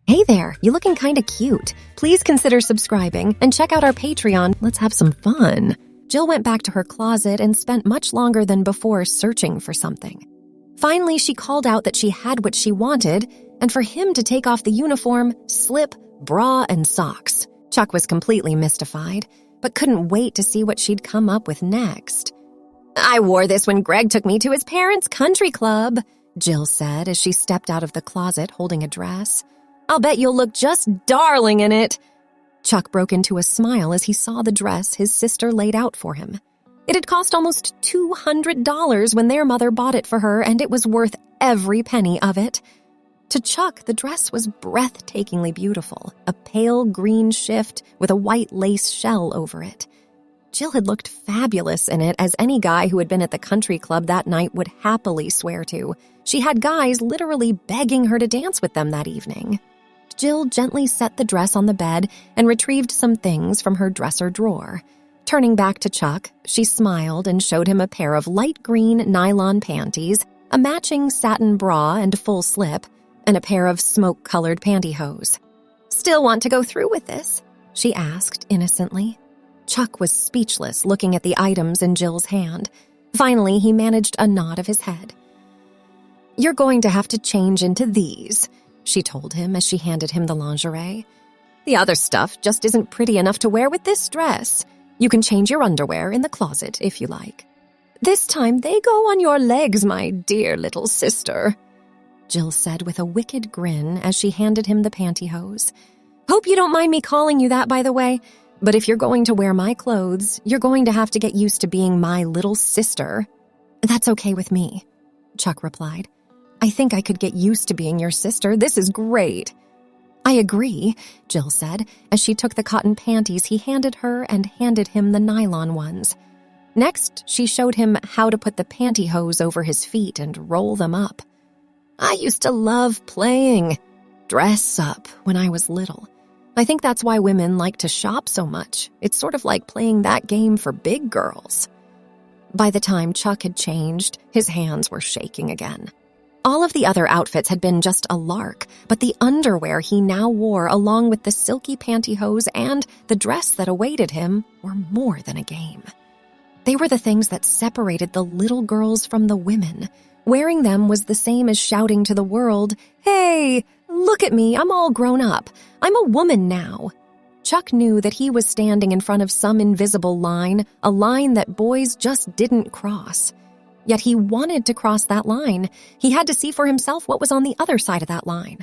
Hey there, you looking kinda cute. Please consider subscribing and check out our Patreon. Let's have some fun. Jill went back to her closet and spent much longer than before searching for something. Finally, she called out that she had what she wanted, and for him to take off the uniform, slip, bra, and socks. Chuck was completely mystified, but couldn't wait to see what she'd come up with next. I wore this when Greg took me to his parents' country club, Jill said as she stepped out of the closet holding a dress. I'll bet you'll look just darling in it. Chuck broke into a smile as he saw the dress his sister laid out for him. It had cost almost $200 when their mother bought it for her, and it was worth every penny of it. To Chuck, the dress was breathtakingly beautiful, a pale green shift with a white lace shell over it. Jill had looked fabulous in it, as any guy who had been at the country club that night would happily swear to. She had guys literally begging her to dance with them that evening. Jill gently set the dress on the bed and retrieved some things from her dresser drawer. Turning back to Chuck, she smiled and showed him a pair of light green nylon panties, a matching satin bra and full slip, and a pair of smoke-colored pantyhose. Still want to go through with this? She asked innocently. Chuck was speechless, looking at the items in Jill's hand. Finally, he managed a nod of his head. You're going to have to change into these, she told him as she handed him the lingerie. The other stuff just isn't pretty enough to wear with this dress. You can change your underwear in the closet if you like. This time they go on your legs, my dear little sister, Jill said with a wicked grin as she handed him the pantyhose. Hope you don't mind me calling you that, by the way, but if you're going to wear my clothes, you're going to have to get used to being my little sister. That's okay with me, Chuck replied. I think I could get used to being your sister. This is great. I agree, Jill said, as she took the cotton panties he handed her and handed him the nylon ones. Next, she showed him how to put the pantyhose over his feet and roll them up. I used to love playing dress up when I was little. I think that's why women like to shop so much. It's sort of like playing that game for big girls. By the time Chuck had changed, his hands were shaking again. All of the other outfits had been just a lark, but the underwear he now wore along with the silky pantyhose and the dress that awaited him were more than a game. They were the things that separated the little girls from the women. Wearing them was the same as shouting to the world, "Hey, look at me, I'm all grown up. I'm a woman now." Chuck knew that he was standing in front of some invisible line, a line that boys just didn't cross. Yet he wanted to cross that line. He had to see for himself what was on the other side of that line.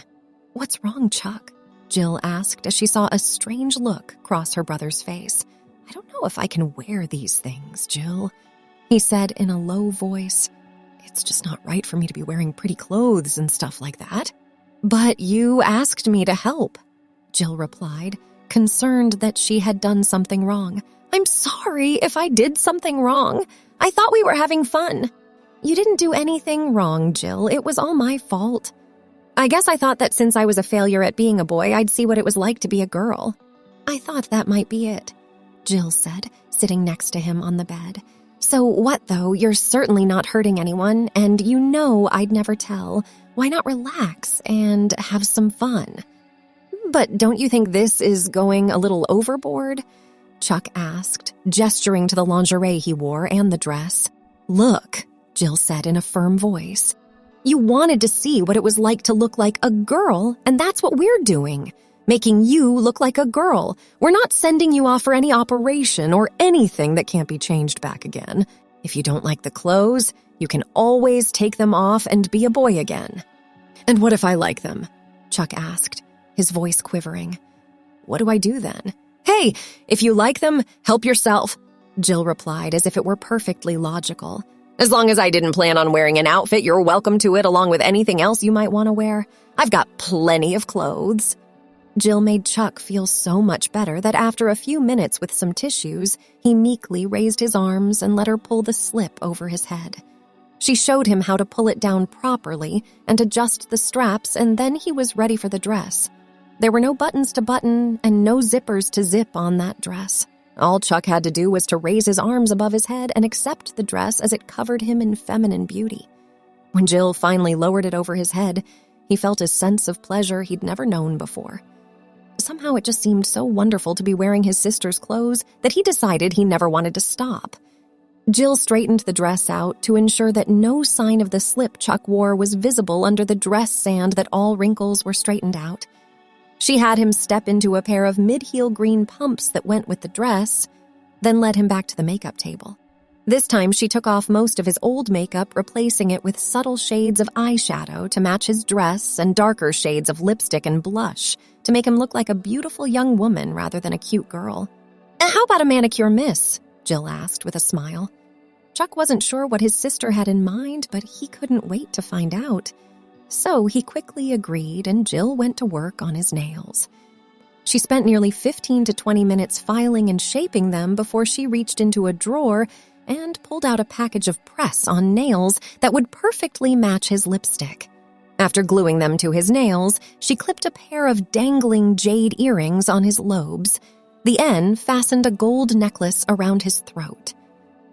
What's wrong, Chuck? Jill asked as she saw a strange look cross her brother's face. I don't know if I can wear these things, Jill, he said in a low voice. It's just not right for me to be wearing pretty clothes and stuff like that. But you asked me to help, Jill replied, concerned that she had done something wrong. I'm sorry if I did something wrong. I thought we were having fun. You didn't do anything wrong, Jill. It was all my fault. I guess I thought that since I was a failure at being a boy, I'd see what it was like to be a girl. I thought that might be it, Jill said, sitting next to him on the bed. So what, though? You're certainly not hurting anyone, and you know I'd never tell. Why not relax and have some fun? But don't you think this is going a little overboard? Chuck asked, gesturing to the lingerie he wore and the dress. Look, Jill said in a firm voice. You wanted to see what it was like to look like a girl, and that's what we're doing. Making you look like a girl. We're not sending you off for any operation or anything that can't be changed back again. If you don't like the clothes, you can always take them off and be a boy again. And what if I like them? Chuck asked, his voice quivering. What do I do then? Hey, if you like them, help yourself, Jill replied as if it were perfectly logical. As long as I didn't plan on wearing an outfit, you're welcome to it along with anything else you might want to wear. I've got plenty of clothes. Jill made Chuck feel so much better that after a few minutes with some tissues, he meekly raised his arms and let her pull the slip over his head. She showed him how to pull it down properly and adjust the straps, and then he was ready for the dress. There were no buttons to button and no zippers to zip on that dress. All Chuck had to do was to raise his arms above his head and accept the dress as it covered him in feminine beauty. When Jill finally lowered it over his head, He felt a sense of pleasure he'd never known before. Somehow it just seemed so wonderful to be wearing his sister's clothes that he decided he never wanted to stop. Jill straightened the dress out to ensure that no sign of the slip Chuck wore was visible under the dress sand, that all wrinkles were straightened out. She had him step into a pair of mid-heel green pumps that went with the dress, then led him back to the makeup table. This time she took off most of his old makeup, replacing it with subtle shades of eyeshadow to match his dress and darker shades of lipstick and blush to make him look like a beautiful young woman rather than a cute girl. "How about a manicure, miss?" Jill asked with a smile. Chuck wasn't sure what his sister had in mind, but he couldn't wait to find out. So he quickly agreed, and Jill went to work on his nails. She spent nearly 15 to 20 minutes filing and shaping them before she reached into a drawer and pulled out a package of press-on nails that would perfectly match his lipstick. After gluing them to his nails, she clipped a pair of dangling jade earrings on his lobes. The end fastened a gold necklace around his throat.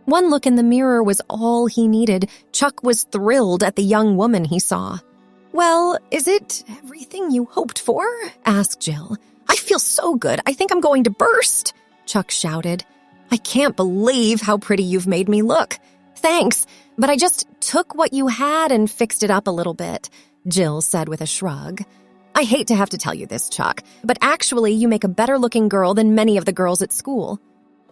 One look in the mirror was all he needed. Chuck was thrilled at the young woman he saw. "Well, is it everything you hoped for?" asked Jill. "I feel so good. I think I'm going to burst," Chuck shouted. "I can't believe how pretty you've made me look. Thanks, but I just took what you had and fixed it up a little bit," Jill said with a shrug. "I hate to have to tell you this, Chuck, but actually you make a better-looking girl than many of the girls at school."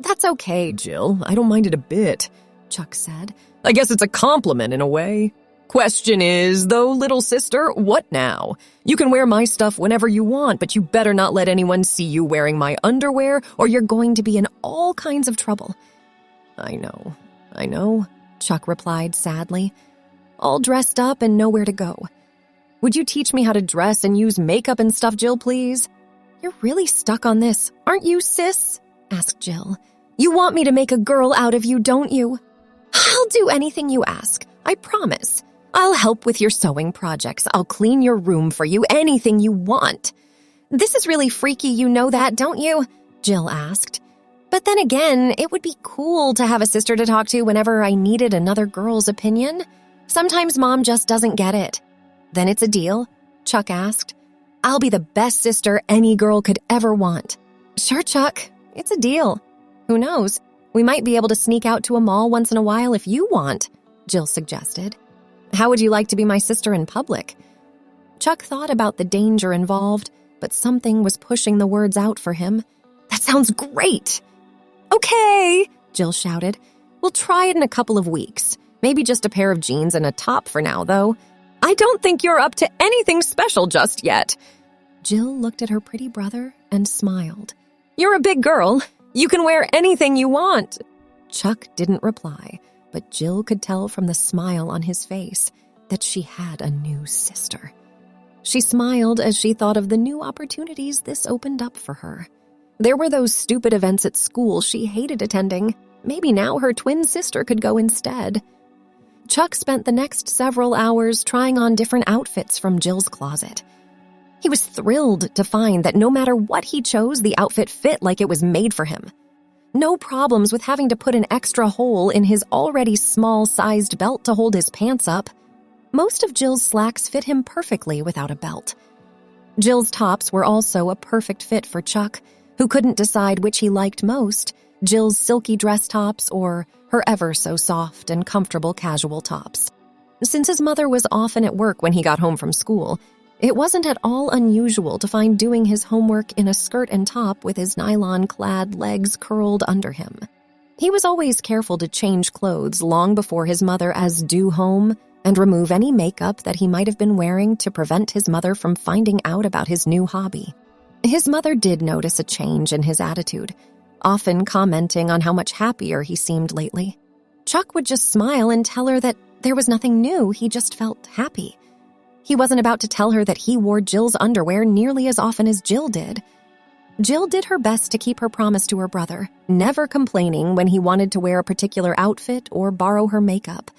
"That's okay, Jill. I don't mind it a bit," Chuck said. "I guess it's a compliment in a way. Question is, though, little sister, what now? You can wear my stuff whenever you want, but you better not let anyone see you wearing my underwear, or you're going to be in all kinds of trouble." I know, Chuck replied sadly. "All dressed up and nowhere to go. Would you teach me how to dress and use makeup and stuff, Jill, please?" "You're really stuck on this, aren't you, sis?" asked Jill. "You want me to make a girl out of you, don't you?" "I'll do anything you ask, I promise. I'll help with your sewing projects. I'll clean your room for you, anything you want." "This is really freaky, you know that, don't you?" Jill asked. "But then again, it would be cool to have a sister to talk to whenever I needed another girl's opinion. Sometimes Mom just doesn't get it." "Then it's a deal?" Chuck asked. "I'll be the best sister any girl could ever want." "Sure, Chuck. It's a deal. Who knows? We might be able to sneak out to a mall once in a while if you want," Jill suggested. "How would you like to be my sister in public?" Chuck thought about the danger involved, but something was pushing the words out for him. "That sounds great!" "Okay," Jill shouted. "We'll try it in a couple of weeks. Maybe just a pair of jeans and a top for now, though. I don't think you're up to anything special just yet." Jill looked at her pretty brother and smiled. "You're a big girl. You can wear anything you want." Chuck didn't reply, but Jill could tell from the smile on his face that she had a new sister. She smiled as she thought of the new opportunities this opened up for her. There were those stupid events at school she hated attending. Maybe now her twin sister could go instead. Chuck spent the next several hours trying on different outfits from Jill's closet. He was thrilled to find that no matter what he chose, the outfit fit like it was made for him. No problems with having to put an extra hole in his already small-sized belt to hold his pants up. Most of Jill's slacks fit him perfectly without a belt. Jill's tops were also a perfect fit for Chuck, who couldn't decide which he liked most, Jill's silky dress tops or her ever-so-soft and comfortable casual tops. Since his mother was often at work when he got home from school, it wasn't at all unusual to find doing his homework in a skirt and top with his nylon-clad legs curled under him. He was always careful to change clothes long before his mother as due home and remove any makeup that he might have been wearing to prevent his mother from finding out about his new hobby. His mother did notice a change in his attitude, often commenting on how much happier he seemed lately. Chuck would just smile and tell her that there was nothing new, he just felt happy. He wasn't about to tell her that he wore Jill's underwear nearly as often as Jill did. Jill did her best to keep her promise to her brother, never complaining when he wanted to wear a particular outfit or borrow her makeup.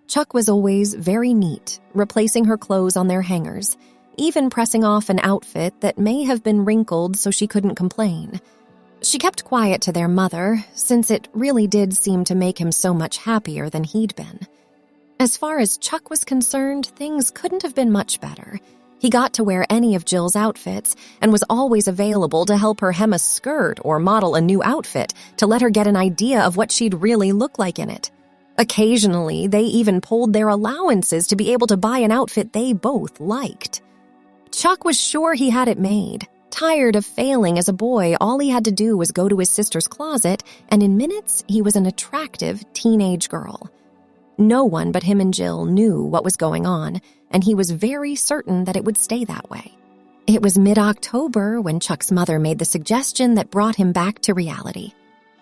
Chuck was always very neat, replacing her clothes on their hangers, even pressing off an outfit that may have been wrinkled so she couldn't complain. She kept quiet to their mother, since it really did seem to make him so much happier than he'd been. As far as Chuck was concerned, things couldn't have been much better. He got to wear any of Jill's outfits and was always available to help her hem a skirt or model a new outfit to let her get an idea of what she'd really look like in it. Occasionally, they even pulled their allowances to be able to buy an outfit they both liked. Chuck was sure he had it made. Tired of failing as a boy, all he had to do was go to his sister's closet, and in minutes, he was an attractive teenage girl. No one but him and Jill knew what was going on, and he was very certain that it would stay that way. It was mid-October when Chuck's mother made the suggestion that brought him back to reality.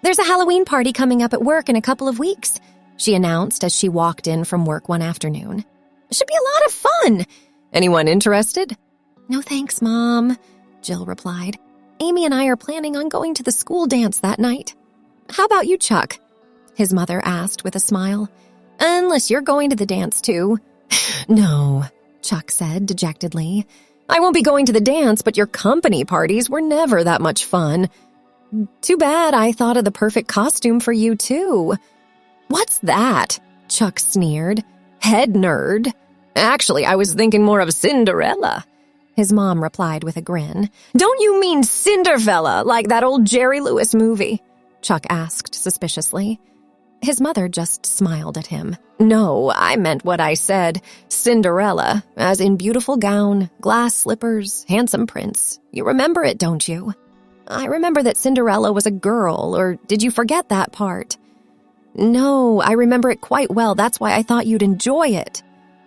"There's a Halloween party coming up at work in a couple of weeks," she announced as she walked in from work one afternoon. "Should be a lot of fun. Anyone interested?" "No thanks, Mom," Jill replied. "Amy and I are planning on going to the school dance that night." "How about you, Chuck?" his mother asked with a smile. "Unless you're going to the dance, too." "No," Chuck said dejectedly. "I won't be going to the dance, but your company parties were never that much fun. Too bad I thought of the perfect costume for you, too." "What's that?" Chuck sneered. "Head nerd. Actually, I was thinking more of Cinderella," his mom replied with a grin. "Don't you mean Cinderfella, like that old Jerry Lewis movie?" Chuck asked suspiciously. His mother just smiled at him. "No, I meant what I said. Cinderella, as in beautiful gown, glass slippers, handsome prince. You remember it, don't you?" "I remember that Cinderella was a girl, or did you forget that part?" "No, I remember it quite well. That's why I thought you'd enjoy it."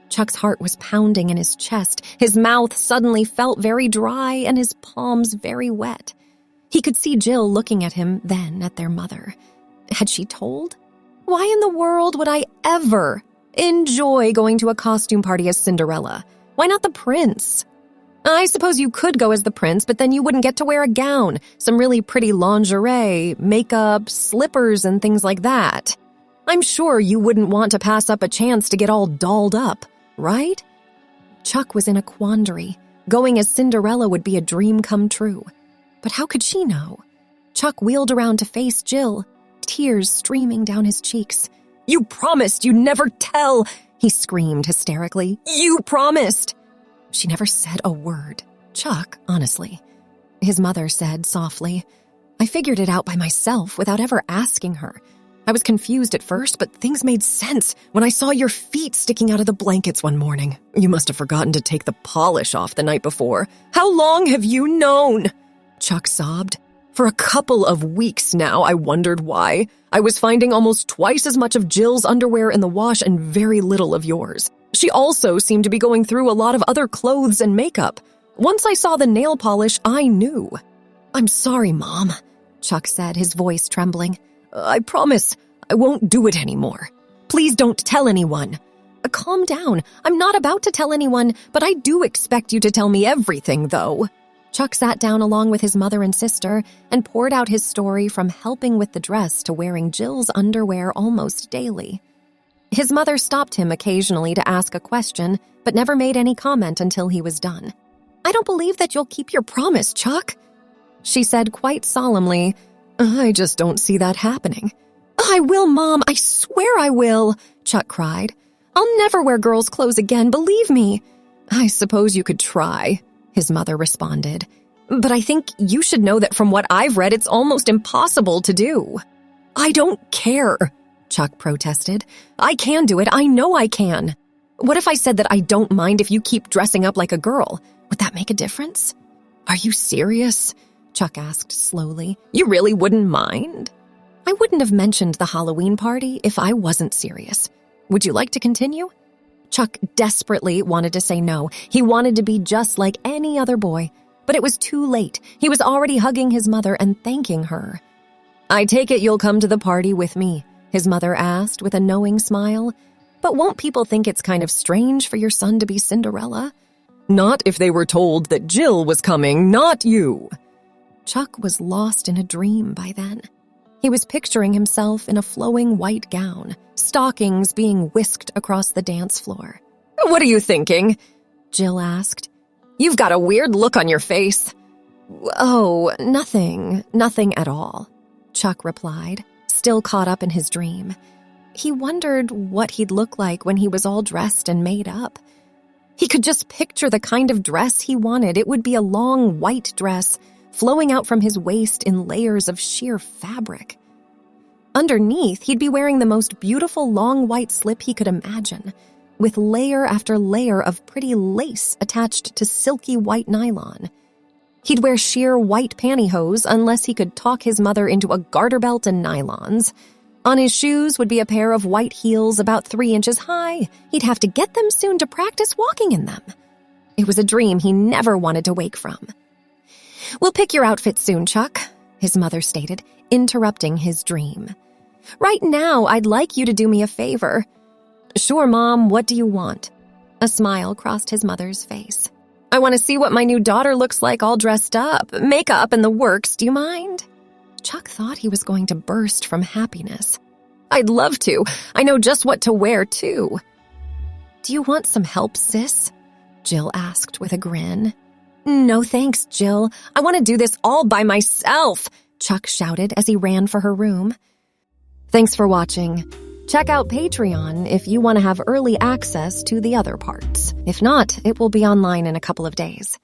Chuck's heart was pounding in his chest. His mouth suddenly felt very dry and his palms very wet. He could see Jill looking at him, then at their mother. Had she told? Why in the world would I ever enjoy going to a costume party as Cinderella? Why not the prince? I suppose you could go as the prince, but then you wouldn't get to wear a gown, some really pretty lingerie, makeup, slippers, and things like that. I'm sure you wouldn't want to pass up a chance to get all dolled up, right? Chuck was in a quandary. Going as Cinderella would be a dream come true. But how could she know? Chuck wheeled around to face Jill, tears streaming down his cheeks. "You promised you'd never tell!" he screamed hysterically. "You promised!" She never said a word. "Chuck, honestly," his mother said softly, "I figured it out by myself without ever asking her. I was confused at first, but things made sense when I saw your feet sticking out of the blankets one morning. You must have forgotten to take the polish off the night before. How long have you known?" Chuck sobbed. "For a couple of weeks now, I wondered why. I was finding almost twice as much of Jill's underwear in the wash and very little of yours. She also seemed to be going through a lot of other clothes and makeup. Once I saw the nail polish, I knew." "I'm sorry, Mom," Chuck said, his voice trembling. "I promise I won't do it anymore. Please don't tell anyone." "Calm down. I'm not about to tell anyone, but I do expect you to tell me everything, though." Chuck sat down along with his mother and sister and poured out his story from helping with the dress to wearing Jill's underwear almost daily. His mother stopped him occasionally to ask a question, but never made any comment until he was done. "I don't believe that you'll keep your promise, Chuck," she said quite solemnly. "I just don't see that happening." "I will, Mom. I swear I will," Chuck cried. "I'll never wear girls' clothes again, believe me." "I suppose you could try," his mother responded. "But I think you should know that from what I've read, it's almost impossible to do." "I don't care," Chuck protested. "I can do it. I know I can. What if I said that I don't mind if you keep dressing up like a girl? Would that make a difference?" "Are you serious?" Chuck asked slowly. "You really wouldn't mind?" "I wouldn't have mentioned the Halloween party if I wasn't serious. Would you like to continue?" Chuck desperately wanted to say no. He wanted to be just like any other boy. But it was too late. He was already hugging his mother and thanking her. "I take it you'll come to the party with me," his mother asked with a knowing smile. "But won't people think it's kind of strange for your son to be Cinderella?" "Not if they were told that Jill was coming, not you." Chuck was lost in a dream by then. He was picturing himself in a flowing white gown, stockings being whisked across the dance floor. "What are you thinking?" Jill asked. "You've got a weird look on your face." "Oh, nothing at all," Chuck replied, still caught up in his dream. He wondered what he'd look like when he was all dressed and made up. He could just picture the kind of dress he wanted. It would be a long white dress, flowing out from his waist in layers of sheer fabric. Underneath, he'd be wearing the most beautiful long white slip he could imagine, with layer after layer of pretty lace attached to silky white nylon. He'd wear sheer white pantyhose unless he could talk his mother into a garter belt and nylons. On his shoes would be a pair of white heels about 3 inches high. He'd have to get them soon to practice walking in them. It was a dream he never wanted to wake from. "We'll pick your outfit soon, Chuck," his mother stated, interrupting his dream. "Right now, I'd like you to do me a favor." "Sure, Mom, what do you want?" A smile crossed his mother's face. "I want to see what my new daughter looks like all dressed up. Makeup and the works, do you mind?" Chuck thought he was going to burst from happiness. "I'd love to. I know just what to wear, too." "Do you want some help, sis?" Jill asked with a grin. "No thanks, Jill. I want to do this all by myself," Chuck shouted as he ran for her room. Thanks for watching. Check out Patreon if you want to have early access to the other parts. If not, it will be online in a couple of days.